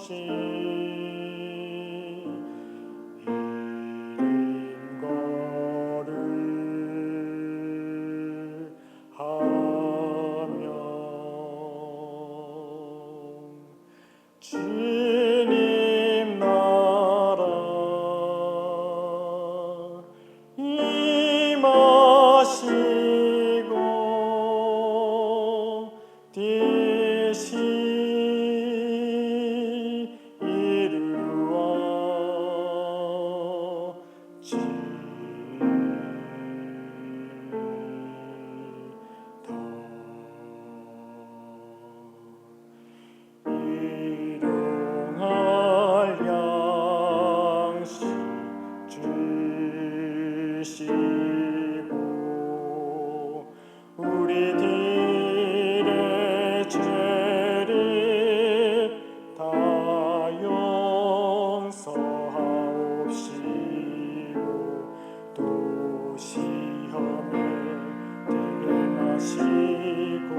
주님 나라 임하시고 뜻이 주시고 우리들의 죄를 다 용서하옵시고 또 시험에 들게 마시고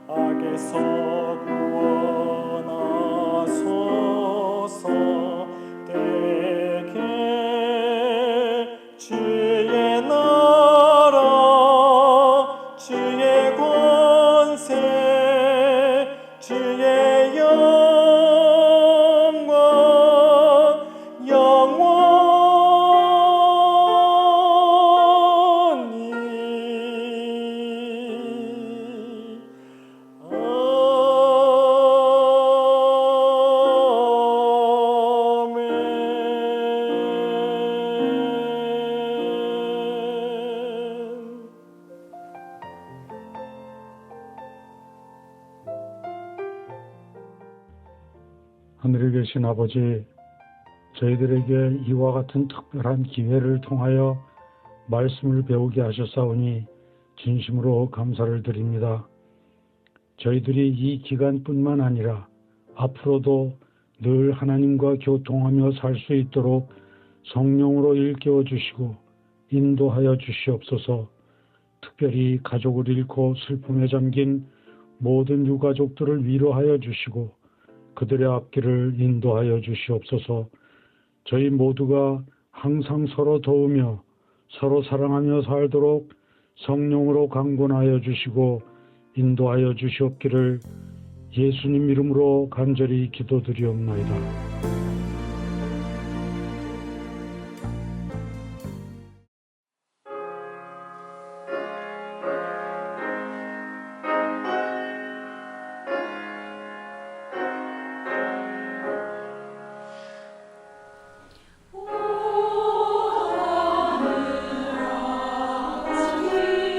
악에서 구원하소서. 주의 나라 주의 권세 주의 영광 영원히 하늘에 계신 아버지, 저희들에게 이와 같은 특별한 기회를 통하여 말씀을 배우게 하셨사오니 진심으로 감사를 드립니다. 저희들이 이 기간뿐만 아니라 앞으로도 늘 하나님과 교통하며 살 수 있도록 성령으로 일깨워 주시고 인도하여 주시옵소서. 특별히 가족을 잃고 슬픔에 잠긴 모든 유가족들을 위로하여 주시고 그들의 앞길을 인도하여 주시옵소서. 저희 모두가 항상 서로 도우며 서로 사랑하며 살도록 성령으로 강권하여 주시고 인도하여 주시옵기를 예수님 이름으로 간절히 기도드리옵나이다. 주의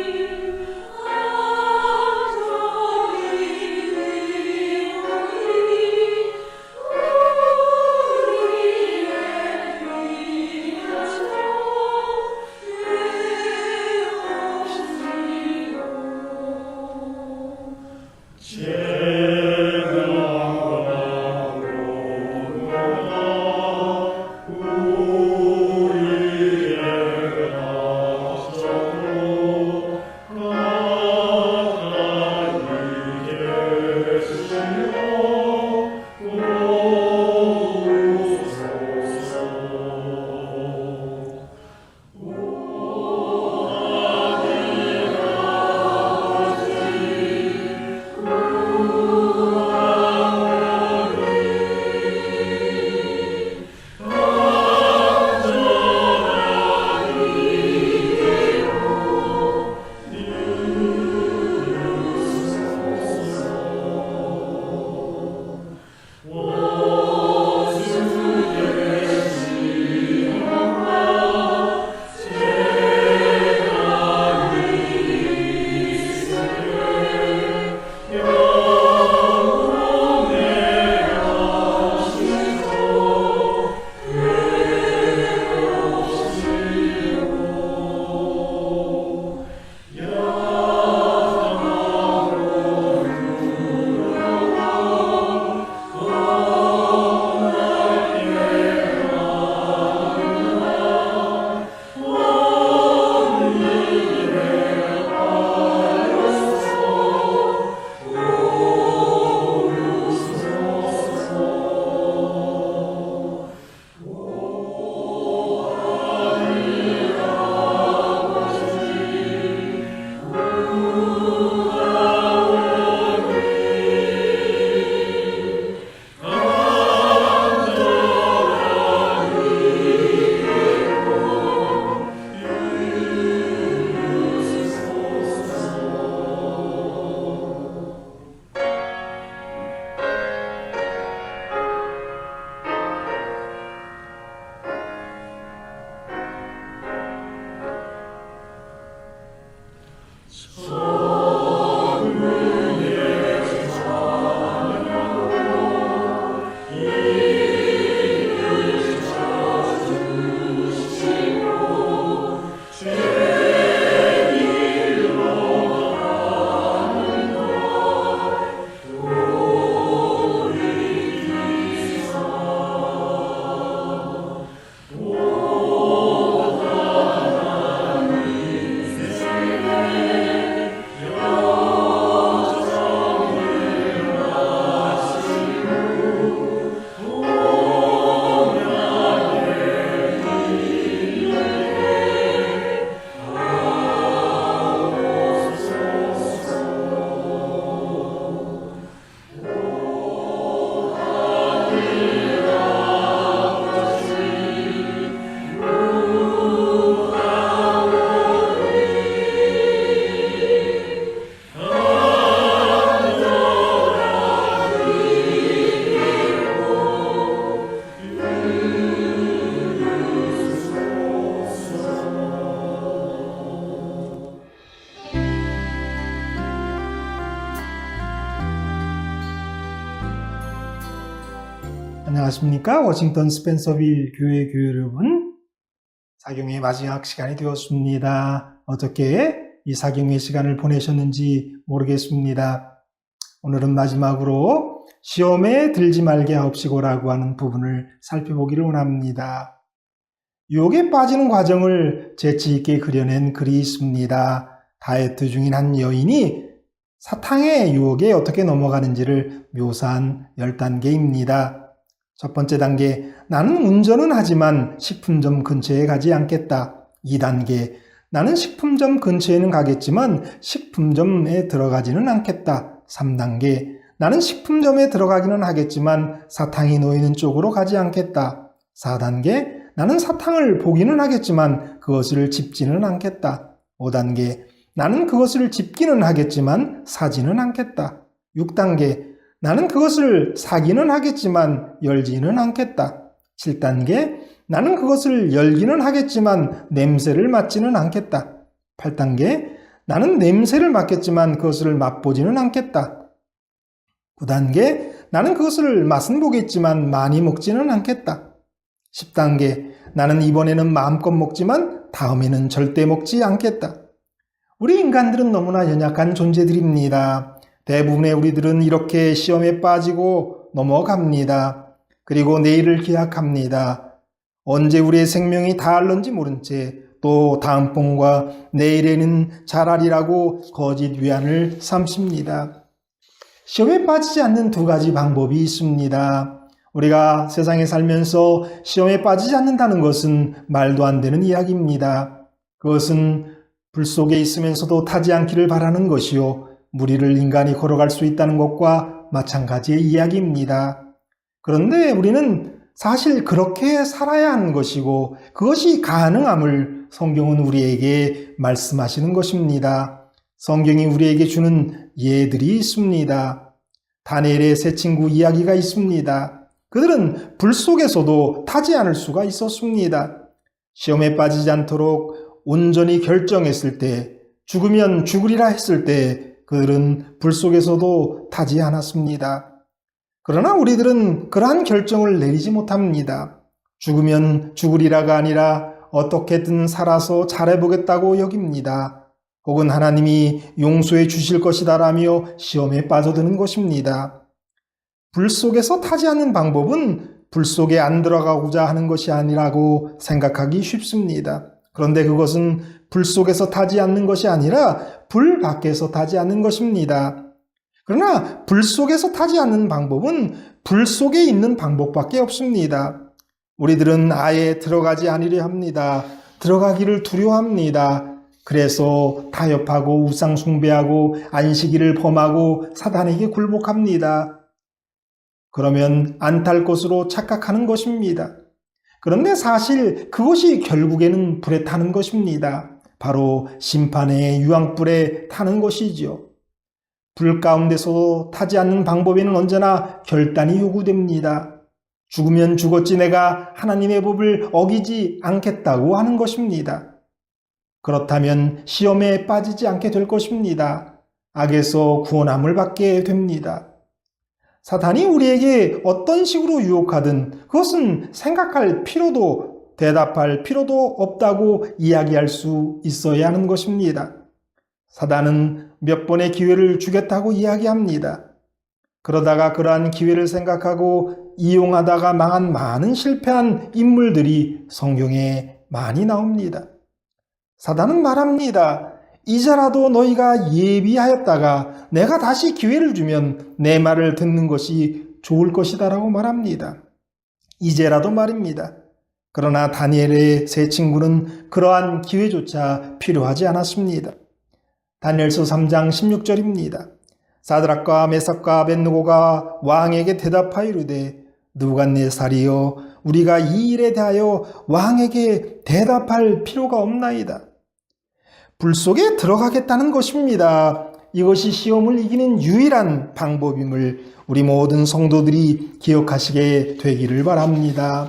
안녕하십니까? 워싱턴 스펜서빌 교회 여러분. 사경의 마지막 시간이 되었습니다. 어떻게 이 사경의 시간을 보내셨는지 모르겠습니다. 오늘은 마지막으로 시험에 들지 말게 하옵시고라고 하는 부분을 살펴보기를 원합니다. 유혹에 빠지는 과정을 재치 있게 그려낸 글이 있습니다. 다이어트 중인 한 여인이 사탕의 유혹에 어떻게 넘어가는지를 묘사한 10단계입니다. 첫 번째 단계, 나는 운전은 하지만 식품점 근처에 가지 않겠다. 2단계, 나는 식품점 근처에는 가겠지만 식품점에 들어가지는 않겠다. 3단계, 나는 식품점에 들어가기는 하겠지만 사탕이 놓이는 쪽으로 가지 않겠다. 4단계, 나는 사탕을 보기는 하겠지만 그것을 집지는 않겠다. 5단계, 나는 그것을 집기는 하겠지만 사지는 않겠다. 6단계, 나는 그것을 사기는 하겠지만 열지는 않겠다. 7단계, 나는 그것을 열기는 하겠지만 냄새를 맡지는 않겠다. 8단계, 나는 냄새를 맡겠지만 그것을 맛보지는 않겠다. 9단계, 나는 그것을 맛은 보겠지만 많이 먹지는 않겠다. 10단계, 나는 이번에는 마음껏 먹지만 다음에는 절대 먹지 않겠다. 우리 인간들은 너무나 연약한 존재들입니다. 대부분의 우리들은 이렇게 시험에 빠지고 넘어갑니다. 그리고 내일을 기약합니다. 언제 우리의 생명이 닿을런지 모른 채 또 다음번과 내일에는 잘하리라고 거짓 위안을 삼습니다. 시험에 빠지지 않는 두 가지 방법이 있습니다. 우리가 세상에 살면서 시험에 빠지지 않는다는 것은 말도 안 되는 이야기입니다. 그것은 불 속에 있으면서도 타지 않기를 바라는 것이요. 무리를 인간이 걸어갈 수 있다는 것과 마찬가지의 이야기입니다. 그런데 우리는 사실 그렇게 살아야 하는 것이고 그것이 가능함을 성경은 우리에게 말씀하시는 것입니다. 성경이 우리에게 주는 예들이 있습니다. 다니엘의 세 친구 이야기가 있습니다. 그들은 불 속에서도 타지 않을 수가 있었습니다. 시험에 빠지지 않도록 온전히 결정했을 때, 죽으면 죽으리라 했을 때 그들은 불 속에서도 타지 않았습니다. 그러나 우리들은 그러한 결정을 내리지 못합니다. 죽으면 죽으리라가 아니라 어떻게든 살아서 잘해보겠다고 여깁니다. 혹은 하나님이 용서해 주실 것이다라며 시험에 빠져드는 것입니다. 불 속에서 타지 않는 방법은 불 속에 안 들어가고자 하는 것이 아니라고 생각하기 쉽습니다. 그런데 그것은 불 속에서 타지 않는 것이 아니라 불 밖에서 타지 않는 것입니다. 그러나 불 속에서 타지 않는 방법은 불 속에 있는 방법밖에 없습니다. 우리들은 아예 들어가지 않으려 합니다. 들어가기를 두려워합니다. 그래서 타협하고 우상 숭배하고 안식일을 범하고 사단에게 굴복합니다. 그러면 안 탈 것으로 착각하는 것입니다. 그런데 사실 그것이 결국에는 불에 타는 것입니다. 바로 심판의 유황불에 타는 것이지요. 불 가운데서 타지 않는 방법에는 언제나 결단이 요구됩니다. 죽으면 죽었지 내가 하나님의 법을 어기지 않겠다고 하는 것입니다. 그렇다면 시험에 빠지지 않게 될 것입니다. 악에서 구원함을 받게 됩니다. 사탄이 우리에게 어떤 식으로 유혹하든 그것은 생각할 필요도 대답할 필요도 없다고 이야기할 수 있어야 하는 것입니다. 사단은 몇 번의 기회를 주겠다고 이야기합니다. 그러다가 그러한 기회를 생각하고 이용하다가 망한 많은 실패한 인물들이 성경에 많이 나옵니다. 사단은 말합니다. 이제라도 너희가 예비하였다가 내가 다시 기회를 주면 내 말을 듣는 것이 좋을 것이다라고 말합니다. 이제라도 말입니다. 그러나 다니엘의 세 친구는 그러한 기회조차 필요하지 않았습니다. 다니엘서 3장 16절입니다. 사드락과 메삭과 아벳느고가 왕에게 대답하여 이르되 느부갓네살이여 우리가 이 일에 대하여 왕에게 대답할 필요가 없나이다. 불 속에 들어가겠다는 것입니다. 이것이 시험을 이기는 유일한 방법임을 우리 모든 성도들이 기억하시게 되기를 바랍니다.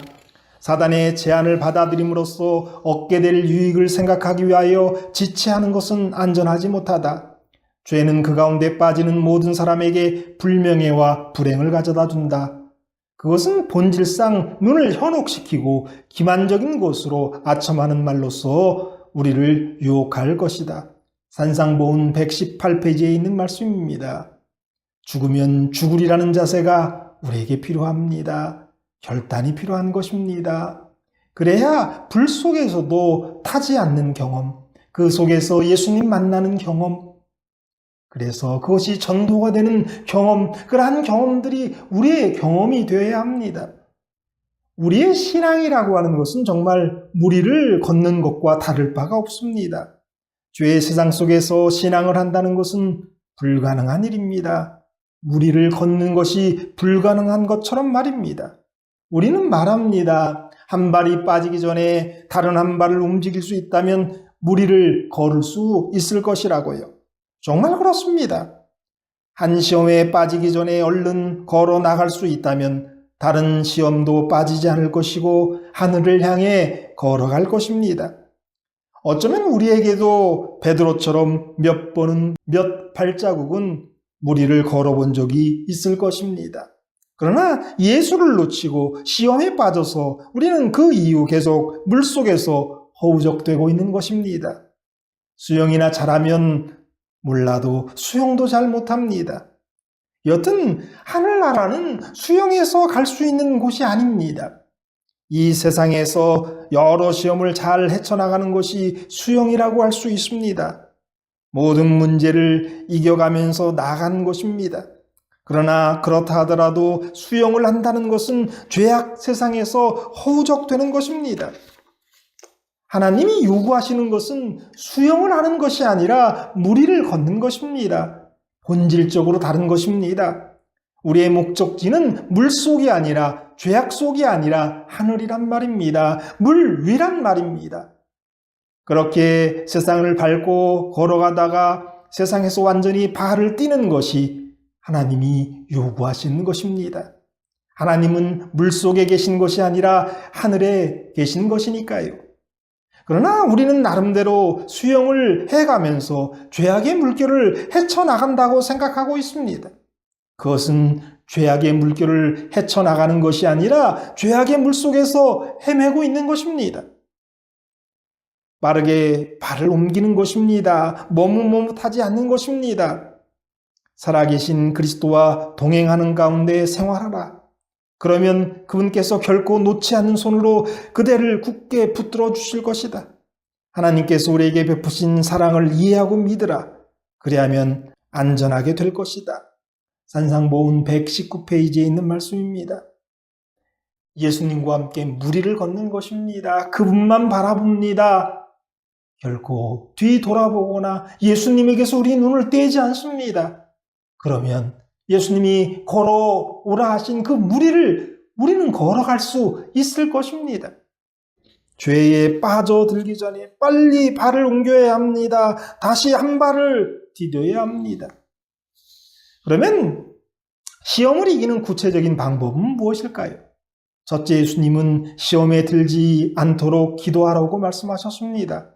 사단의 제안을 받아들임으로써 얻게 될 유익을 생각하기 위하여 지체하는 것은 안전하지 못하다. 죄는 그 가운데 빠지는 모든 사람에게 불명예와 불행을 가져다 준다. 그것은 본질상 눈을 현혹시키고 기만적인 것으로 아첨하는 말로서 우리를 유혹할 것이다. 산상보훈 118페이지에 있는 말씀입니다. 죽으면 죽으리라는 자세가 우리에게 필요합니다. 결단이 필요한 것입니다. 그래야 불 속에서도 타지 않는 경험, 그 속에서 예수님 만나는 경험, 그래서 그것이 전도가 되는 경험, 그러한 경험들이 우리의 경험이 되어야 합니다. 우리의 신앙이라고 하는 것은 정말 무리를 걷는 것과 다를 바가 없습니다. 죄의 세상 속에서 신앙을 한다는 것은 불가능한 일입니다. 무리를 걷는 것이 불가능한 것처럼 말입니다. 우리는 말합니다. 한 발이 빠지기 전에 다른 한 발을 움직일 수 있다면 무리를 걸을 수 있을 것이라고요. 정말 그렇습니다. 한 시험에 빠지기 전에 얼른 걸어 나갈 수 있다면 다른 시험도 빠지지 않을 것이고 하늘을 향해 걸어갈 것입니다. 어쩌면 우리에게도 베드로처럼 몇 번은 몇 발자국은 무리를 걸어본 적이 있을 것입니다. 그러나 예수를 놓치고 시험에 빠져서 우리는 그 이후 계속 물속에서 허우적대고 있는 것입니다. 수영이나 잘하면 몰라도 수영도 잘 못합니다. 여튼 하늘나라는 수영해서 갈 수 있는 곳이 아닙니다. 이 세상에서 여러 시험을 잘 헤쳐나가는 것이 수영이라고 할 수 있습니다. 모든 문제를 이겨가면서 나간 것입니다. 그러나 그렇다 하더라도 수영을 한다는 것은 죄악 세상에서 허우적되는 것입니다. 하나님이 요구하시는 것은 수영을 하는 것이 아니라 무리를 걷는 것입니다. 본질적으로 다른 것입니다. 우리의 목적지는 물속이 아니라 죄악 속이 아니라 하늘이란 말입니다. 물 위란 말입니다. 그렇게 세상을 밟고 걸어가다가 세상에서 완전히 발을 띄는 것이 하나님이 요구하시는 것입니다. 하나님은 물속에 계신 것이 아니라 하늘에 계신 것이니까요. 그러나 우리는 나름대로 수영을 해가면서 죄악의 물결을 헤쳐나간다고 생각하고 있습니다. 그것은 죄악의 물결을 헤쳐나가는 것이 아니라 죄악의 물속에서 헤매고 있는 것입니다. 빠르게 발을 옮기는 것입니다. 머뭇머뭇하지 않는 것입니다. 살아계신 그리스도와 동행하는 가운데 생활하라. 그러면 그분께서 결코 놓지 않는 손으로 그대를 굳게 붙들어 주실 것이다. 하나님께서 우리에게 베푸신 사랑을 이해하고 믿으라. 그리하면 안전하게 될 것이다. 산상보훈 119페이지에 있는 말씀입니다. 예수님과 함께 무리를 걷는 것입니다. 그분만 바라봅니다. 결코 뒤돌아보거나 예수님에게서 우리 눈을 떼지 않습니다. 그러면 예수님이 걸어오라 하신 그 무리를 우리는 걸어갈 수 있을 것입니다. 죄에 빠져들기 전에 빨리 발을 옮겨야 합니다. 다시 한 발을 디뎌야 합니다. 그러면 시험을 이기는 구체적인 방법은 무엇일까요? 첫째, 예수님은 시험에 들지 않도록 기도하라고 말씀하셨습니다.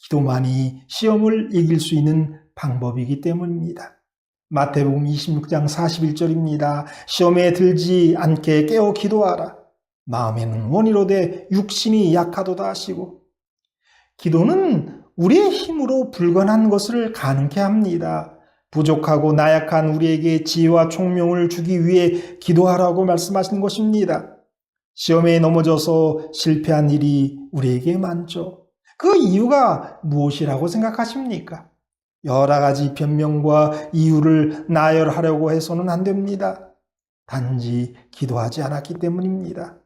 기도만이 시험을 이길 수 있는 방법이기 때문입니다. 마태복음 26장 41절입니다. 시험에 들지 않게 깨어 기도하라. 마음에는 원이로되 육신이 약하도다 하시고, 기도는 우리의 힘으로 불가능한 것을 가능케 합니다. 부족하고 나약한 우리에게 지혜와 총명을 주기 위해 기도하라고 말씀하신 것입니다. 시험에 넘어져서 실패한 일이 우리에게 많죠. 그 이유가 무엇이라고 생각하십니까? 여러 가지 변명과 이유를 나열하려고 해서는 안 됩니다. 단지 기도하지 않았기 때문입니다.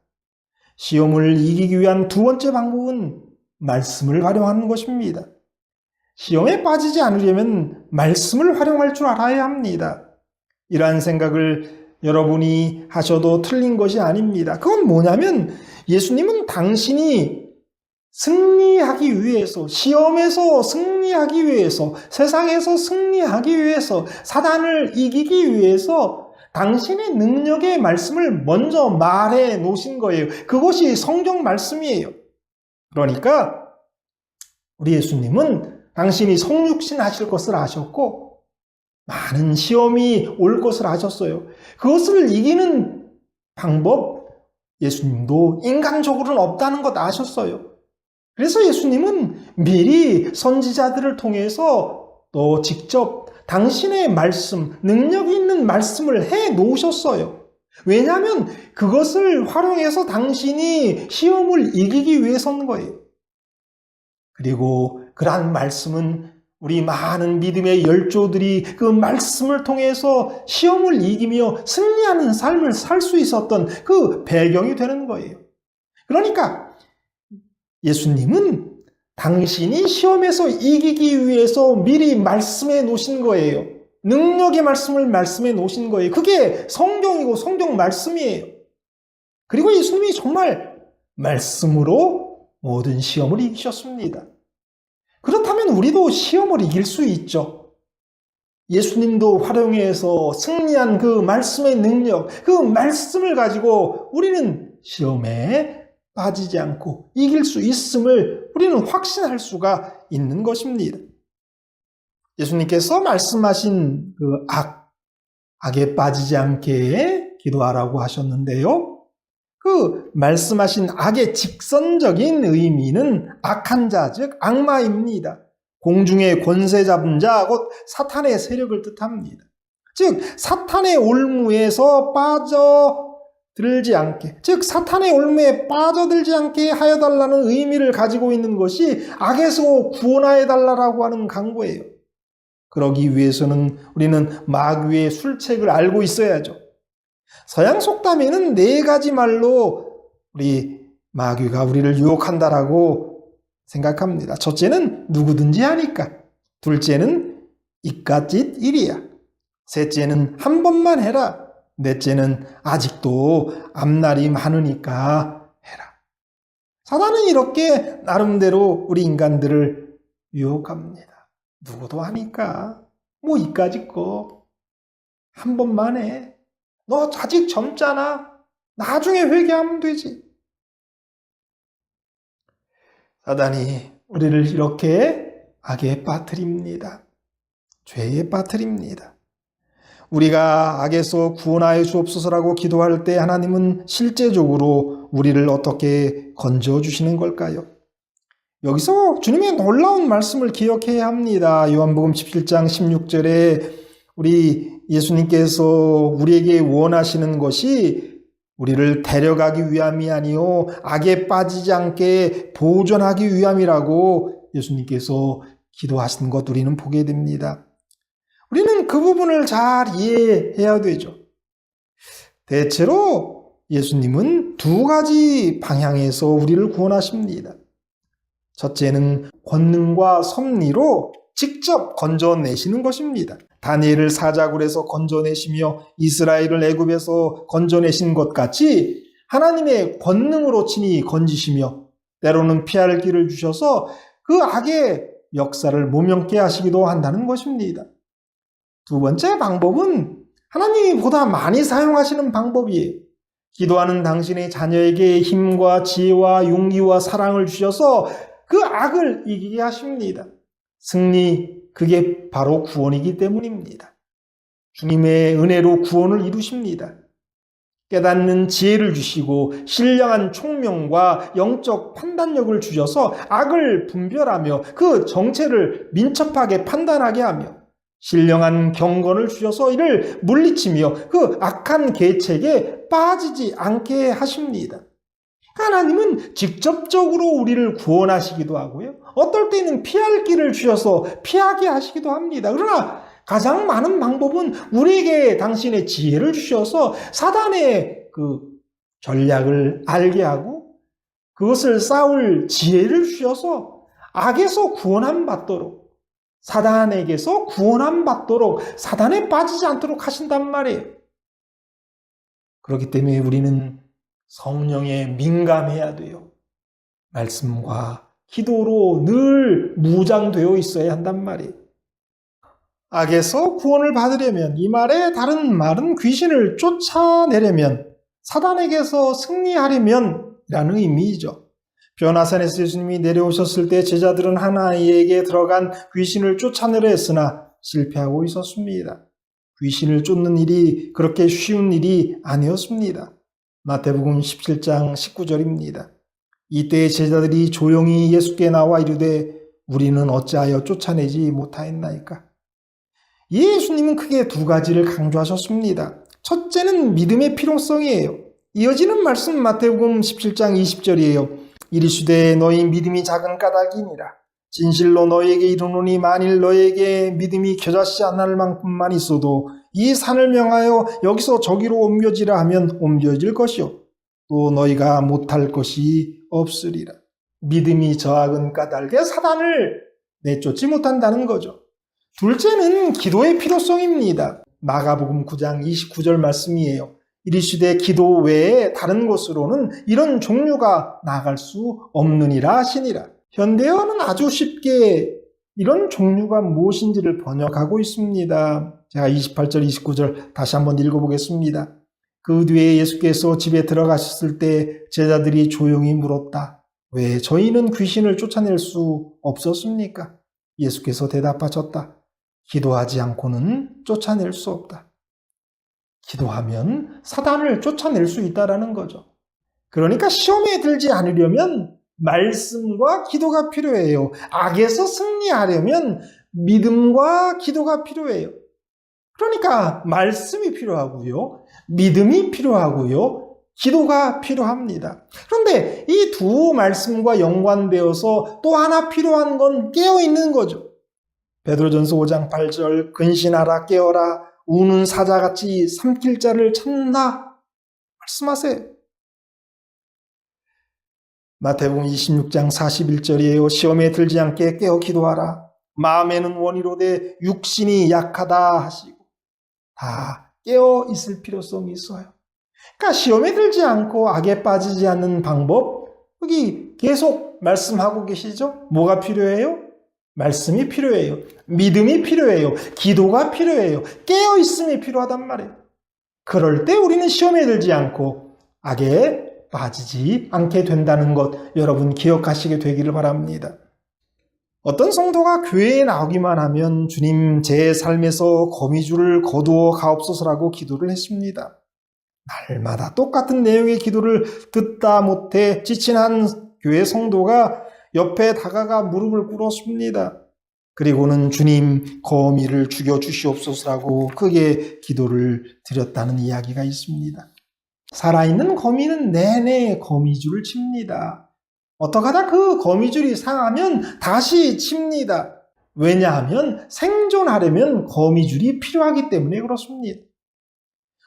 시험을 이기기 위한 두 번째 방법은 말씀을 활용하는 것입니다. 시험에 빠지지 않으려면 말씀을 활용할 줄 알아야 합니다. 이러한 생각을 여러분이 하셔도 틀린 것이 아닙니다. 그건 뭐냐면 예수님은 당신이 승리하기 위해서, 시험에서 승리하기 위해서, 세상에서 승리하기 위해서, 사단을 이기기 위해서 당신의 능력의 말씀을 먼저 말해 놓으신 거예요. 그것이 성경 말씀이에요. 그러니까 우리 예수님은 당신이 성육신 하실 것을 아셨고 많은 시험이 올 것을 아셨어요. 그것을 이기는 방법 예수님도 인간적으로는 없다는 것 아셨어요. 그래서 예수님은 미리 선지자들을 통해서 또 직접 당신의 말씀, 능력 있는 말씀을 해 놓으셨어요. 왜냐하면 그것을 활용해서 당신이 시험을 이기기 위해서인 거예요. 그리고 그러한 말씀은 우리 많은 믿음의 열조들이 그 말씀을 통해서 시험을 이기며 승리하는 삶을 살 수 있었던 그 배경이 되는 거예요. 그러니까 예수님은 당신이 시험에서 이기기 위해서 미리 말씀해 놓으신 거예요. 능력의 말씀을 말씀해 놓으신 거예요. 그게 성경이고 성경 말씀이에요. 그리고 예수님이 정말 말씀으로 모든 시험을 이기셨습니다. 그렇다면 우리도 시험을 이길 수 있죠. 예수님도 활용해서 승리한 그 말씀의 능력, 그 말씀을 가지고 우리는 시험에 빠지지 않고 이길 수 있음을 우리는 확신할 수가 있는 것입니다. 예수님께서 말씀하신 그 악에 빠지지 않게 기도하라고 하셨는데요. 그 말씀하신 악의 직선적인 의미는 악한 자, 즉 악마입니다. 공중의 권세 잡은 자, 곧 사탄의 세력을 뜻합니다. 즉 사탄의 올무에서 빠져들지 않게, 즉 사탄의 올무에 빠져들지 않게 하여달라는 의미를 가지고 있는 것이 악에서 구원하여달라고 하는 강구예요. 그러기 위해서는 우리는 마귀의 술책을 알고 있어야죠. 서양 속담에는 4가지 말로 우리 마귀가 우리를 유혹한다라고 생각합니다. 첫째는 누구든지 하니까, 둘째는 이깟짓 일이야, 셋째는 한 번만 해라, 넷째는 아직도 앞날이 많으니까 해라. 사단은 이렇게 나름대로 우리 인간들을 유혹합니다. 누구도 하니까 뭐 이까짓 거 한 번만 해. 너 아직 젊잖아. 나중에 회개하면 되지. 사단이 우리를 이렇게 악에 빠뜨립니다. 죄에 빠뜨립니다. 우리가 악에서 구원하여 주옵소서라고 기도할 때 하나님은 실제적으로 우리를 어떻게 건져주시는 걸까요? 여기서 주님의 놀라운 말씀을 기억해야 합니다. 요한복음 17장 16절에 우리 예수님께서 우리에게 원하시는 것이 우리를 데려가기 위함이 아니요 악에 빠지지 않게 보존하기 위함이라고 예수님께서 기도하신 것 우리는 보게 됩니다. 우리는 그 부분을 잘 이해해야 되죠. 대체로 예수님은 2가지 방향에서 우리를 구원하십니다. 첫째는 권능과 섭리로 직접 건져내시는 것입니다. 다니엘을 사자굴에서 건져내시며 이스라엘을 애굽에서 건져내신 것 같이 하나님의 권능으로 친히 건지시며 때로는 피할 길을 주셔서 그 악의 역사를 모면케 하시기도 한다는 것입니다. 두 번째 방법은 하나님이 보다 많이 사용하시는 방법이에요. 기도하는 당신의 자녀에게 힘과 지혜와 용기와 사랑을 주셔서 그 악을 이기게 하십니다. 승리, 그게 바로 구원이기 때문입니다. 주님의 은혜로 구원을 이루십니다. 깨닫는 지혜를 주시고 신령한 총명과 영적 판단력을 주셔서 악을 분별하며 그 정체를 민첩하게 판단하게 하며 신령한 경건을 주셔서 이를 물리치며 그 악한 계책에 빠지지 않게 하십니다. 하나님은 직접적으로 우리를 구원하시기도 하고요. 어떨 때는 피할 길을 주셔서 피하게 하시기도 합니다. 그러나 가장 많은 방법은 우리에게 당신의 지혜를 주셔서 사단의 그 전략을 알게 하고 그것을 싸울 지혜를 주셔서 악에서 구원함 받도록, 사단에게서 구원함 받도록, 사단에 빠지지 않도록 하신단 말이에요. 그렇기 때문에 우리는 성령에 민감해야 돼요. 말씀과 기도로 늘 무장되어 있어야 한단 말이에요. 악에서 구원을 받으려면, 이 말의 다른 말은 귀신을 쫓아내려면, 사단에게서 승리하려면 라는 의미이죠. 변화산에서 예수님이 내려오셨을 때 제자들은 하나님에게 들어간 귀신을 쫓아내려 했으나 실패하고 있었습니다. 귀신을 쫓는 일이 그렇게 쉬운 일이 아니었습니다. 마태복음 17장 19절입니다. 이때 제자들이 조용히 예수께 나와 이르되 우리는 어찌하여 쫓아내지 못하였나이까. 예수님은 크게 두 가지를 강조하셨습니다. 첫째는 믿음의 필요성이에요. 이어지는 말씀 마태복음 17장 20절이에요. 이르시되 너희 믿음이 작은 까닭이니라. 진실로 너희에게 이르노니 만일 너희에게 믿음이 겨자씨 하나를 만큼만 있어도 이 산을 명하여 여기서 저기로 옮겨지라 하면 옮겨질 것이요 또 너희가 못할 것이 없으리라. 믿음이 작은 까닭에 사단을 내쫓지 못한다는 거죠. 둘째는 기도의 필요성입니다. 마가복음 9장 29절 말씀이에요. 이르시되 기도 외에 다른 곳으로는 이런 종류가 나갈 수 없느니라 하시니라. 현대어는 아주 쉽게 이런 종류가 무엇인지를 번역하고 있습니다. 제가 28절, 29절 다시 한번 읽어보겠습니다. 그 뒤에 예수께서 집에 들어가셨을 때 제자들이 조용히 물었다. 왜 저희는 귀신을 쫓아낼 수 없었습니까? 예수께서 대답하셨다. 기도하지 않고는 쫓아낼 수 없다. 기도하면 사단을 쫓아낼 수 있다는 거죠. 그러니까 시험에 들지 않으려면 말씀과 기도가 필요해요. 악에서 승리하려면 믿음과 기도가 필요해요. 그러니까 말씀이 필요하고요. 믿음이 필요하고요. 기도가 필요합니다. 그런데 이 두 말씀과 연관되어서 또 하나 필요한 건 깨어있는 거죠. 베드로전서 5장 8절 근신하라 깨어라 우는 사자같이 삼킬 자를 찾나 말씀하세요. 마태복음 26장 41절이에요. 시험에 들지 않게 깨어 기도하라. 마음에는 원이로되 육신이 약하다 하시고 다 깨어 있을 필요성이 있어요. 그러니까 시험에 들지 않고 악에 빠지지 않는 방법 여기 계속 말씀하고 계시죠? 뭐가 필요해요? 말씀이 필요해요. 믿음이 필요해요. 기도가 필요해요. 깨어 있음이 필요하단 말이에요. 그럴 때 우리는 시험에 들지 않고 악에 빠지지 않게 된다는 것 여러분 기억하시게 되기를 바랍니다. 어떤 성도가 교회에 나오기만 하면 주님 제 삶에서 거미줄을 거두어 가옵소서라고 기도를 했습니다. 날마다 똑같은 내용의 기도를 듣다 못해 지친 한 교회 성도가 옆에 다가가 무릎을 꿇었습니다. 그리고는 주님 거미를 죽여주시옵소서라고 크게 기도를 드렸다는 이야기가 있습니다. 살아있는 거미는 내내 거미줄을 칩니다. 어떡하다 그 거미줄이 상하면 다시 칩니다. 왜냐하면 생존하려면 거미줄이 필요하기 때문에 그렇습니다.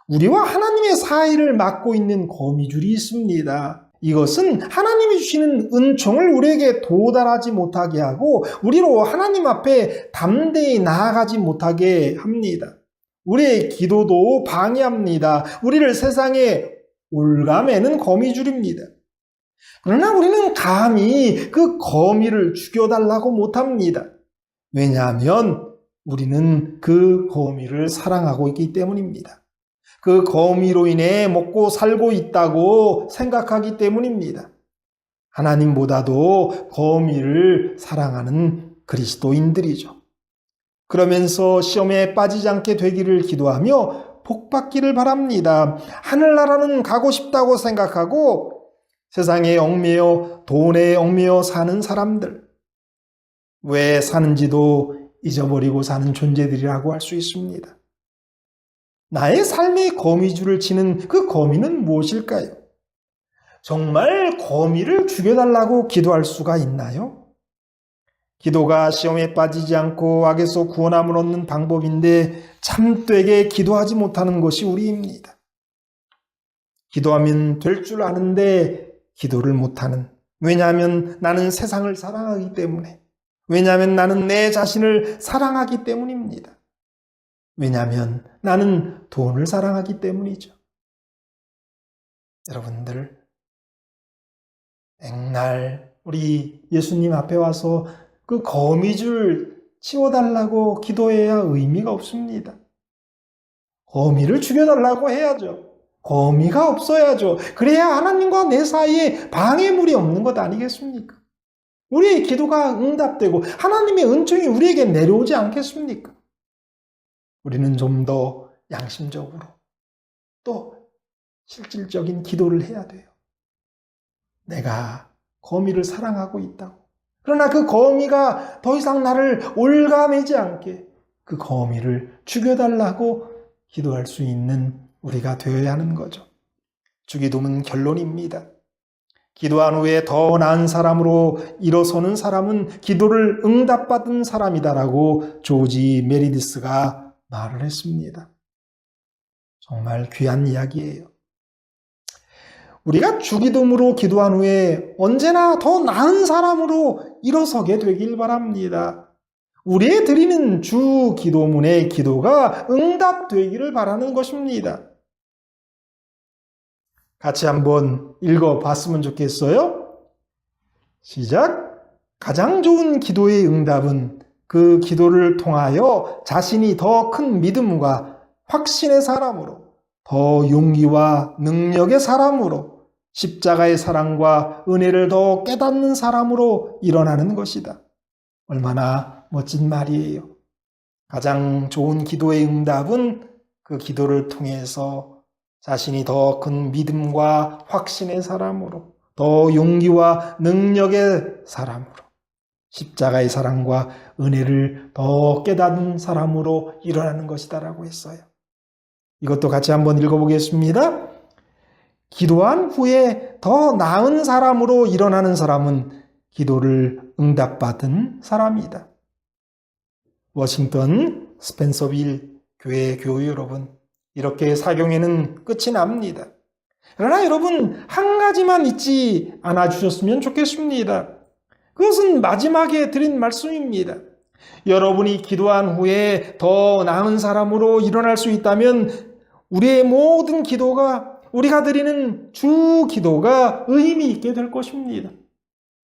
우리와 하나님의 사이를 막고 있는 거미줄이 있습니다. 이것은 하나님이 주시는 은총을 우리에게 도달하지 못하게 하고 우리로 하나님 앞에 담대히 나아가지 못하게 합니다. 우리의 기도도 방해합니다. 우리를 세상에 올가매는 거미줄입니다. 그러나 우리는 감히 그 거미를 죽여달라고 못합니다. 왜냐하면 우리는 그 거미를 사랑하고 있기 때문입니다. 그 거미로 인해 먹고 살고 있다고 생각하기 때문입니다. 하나님보다도 거미를 사랑하는 그리스도인들이죠. 그러면서 시험에 빠지지 않게 되기를 기도하며 복받기를 바랍니다. 하늘나라는 가고 싶다고 생각하고 세상에 얽매여 돈에 얽매여 사는 사람들, 왜 사는지도 잊어버리고 사는 존재들이라고 할 수 있습니다. 나의 삶의 거미줄을 치는 그 거미는 무엇일까요? 정말 거미를 죽여달라고 기도할 수가 있나요? 기도가 시험에 빠지지 않고 악에서 구원함을 얻는 방법인데 참되게 기도하지 못하는 것이 우리입니다. 기도하면 될 줄 아는데 기도를 못하는, 왜냐하면 나는 세상을 사랑하기 때문에, 왜냐하면 나는 내 자신을 사랑하기 때문입니다. 왜냐하면 나는 돈을 사랑하기 때문이죠. 여러분들, 맥날 우리 예수님 앞에 와서 그 거미줄 치워달라고 기도해야 의미가 없습니다. 거미를 죽여달라고 해야죠. 거미가 없어야죠. 그래야 하나님과 내 사이에 방해물이 없는 것 아니겠습니까? 우리의 기도가 응답되고 하나님의 은총이 우리에게 내려오지 않겠습니까? 우리는 좀 더 양심적으로 또 실질적인 기도를 해야 돼요. 내가 거미를 사랑하고 있다고. 그러나 그 거미가 더 이상 나를 올가매지 않게 그 거미를 죽여달라고 기도할 수 있는 우리가 되어야 하는 거죠. 주기도문 결론입니다. 기도한 후에 더 나은 사람으로 일어서는 사람은 기도를 응답받은 사람이다라고 조지 메리디스가 말을 했습니다. 정말 귀한 이야기예요. 우리가 주기도문으로 기도한 후에 언제나 더 나은 사람으로 일어서게 되길 바랍니다. 우리의 드리는 주기도문의 기도가 응답되기를 바라는 것입니다. 같이 한번 읽어봤으면 좋겠어요? 시작! 가장 좋은 기도의 응답은 그 기도를 통하여 자신이 더 큰 믿음과 확신의 사람으로, 더 용기와 능력의 사람으로, 십자가의 사랑과 은혜를 더 깨닫는 사람으로 일어나는 것이다. 얼마나 멋진 말이에요. 가장 좋은 기도의 응답은 그 기도를 통해서 자신이 더 큰 믿음과 확신의 사람으로, 더 용기와 능력의 사람으로, 십자가의 사랑과 은혜를 더 깨닫는 사람으로 일어나는 것이다라고 했어요. 이것도 같이 한번 읽어보겠습니다. 기도한 후에 더 나은 사람으로 일어나는 사람은 기도를 응답받은 사람이다. 워싱턴 스펜서빌 교회 교우 여러분, 이렇게 사경에는 끝이 납니다. 그러나 여러분, 한 가지만 잊지 않아 주셨으면 좋겠습니다. 그것은 마지막에 드린 말씀입니다. 여러분이 기도한 후에 더 나은 사람으로 일어날 수 있다면 우리의 모든 기도가, 우리가 드리는 주 기도가 의미 있게 될 것입니다.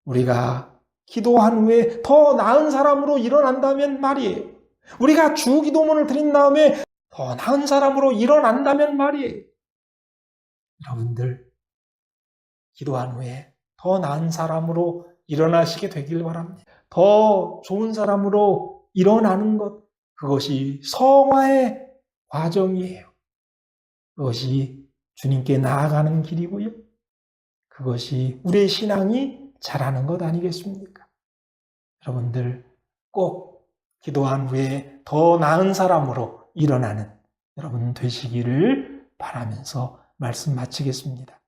우리가 기도한 후에 더 나은 사람으로 일어난다면 말이에요. 우리가 주 기도문을 드린 다음에 더 나은 사람으로 일어난다면 말이에요. 여러분들, 기도한 후에 더 나은 사람으로 일어나시게 되길 바랍니다. 더 좋은 사람으로 일어나는 것, 그것이 성화의 과정이에요. 그것이 주님께 나아가는 길이고요. 그것이 우리의 신앙이 자라는 것 아니겠습니까? 여러분들 꼭 기도한 후에 더 나은 사람으로 일어나는 여러분 되시기를 바라면서 말씀 마치겠습니다.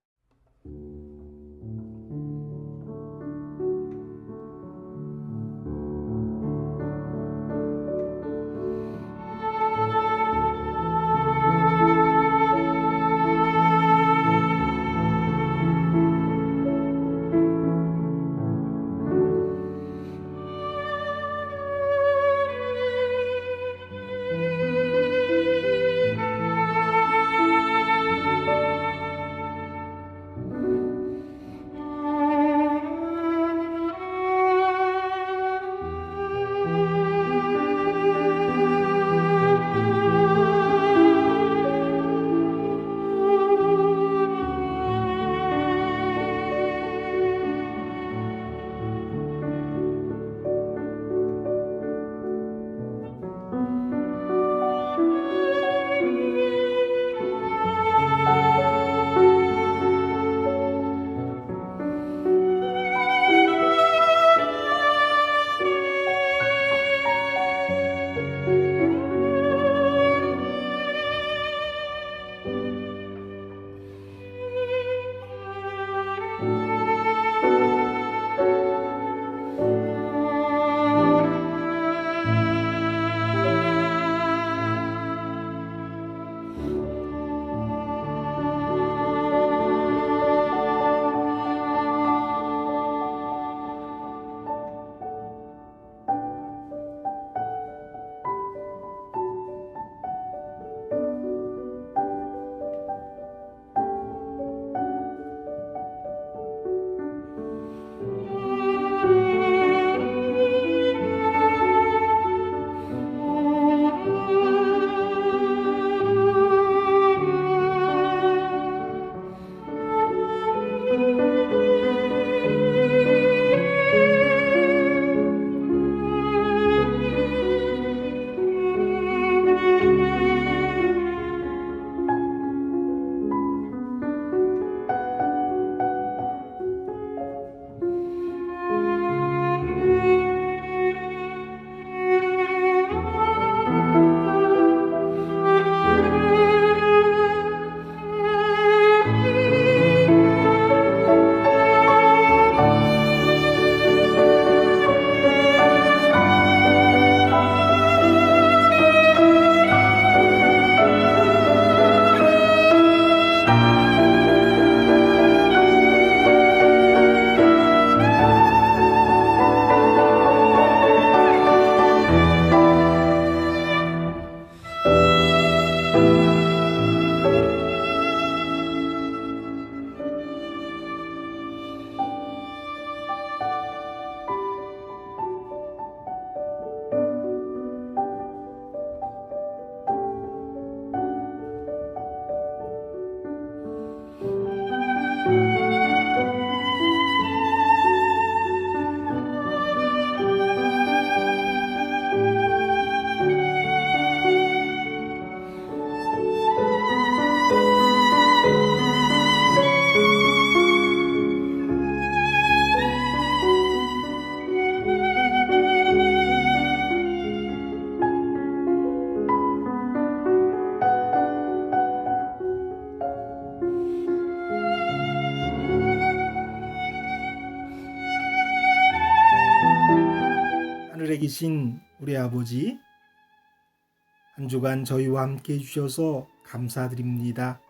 하늘에 계신 우리 아버지, 한 주간 저희와 함께 해주셔서 감사드립니다.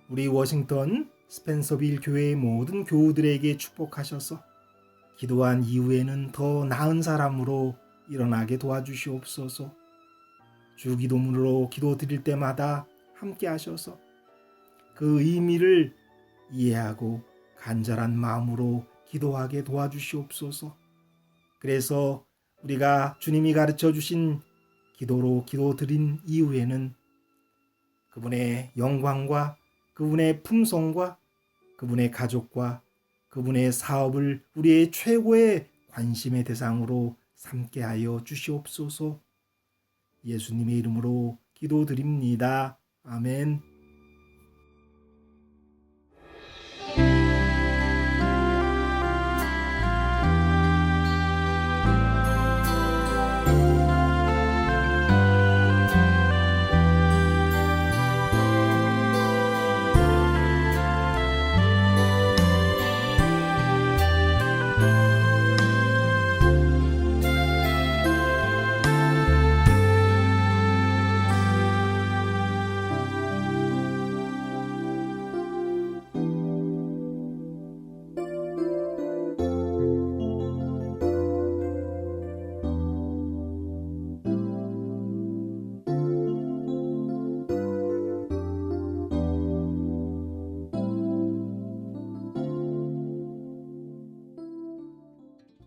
우리 워싱턴 스펜서빌 교회의 모든 교우들에게 축복하셔서 기도한 이후에는 더 나은 사람으로 일어나게 도와주시옵소서. 주기도문으로 기도드릴 때마다 함께 하셔서 그 의미를 이해하고 간절한 마음으로 기도하게 도와주시옵소서. 그래서 우리가 주님이 가르쳐 주신 기도로 기도드린 이후에는 그분의 영광과 그분의 품성과 그분의 가족과 그분의 사업을 우리의 최고의 관심의 대상으로 삼게 하여 주시옵소서. 예수님의 이름으로 기도드립니다. 아멘.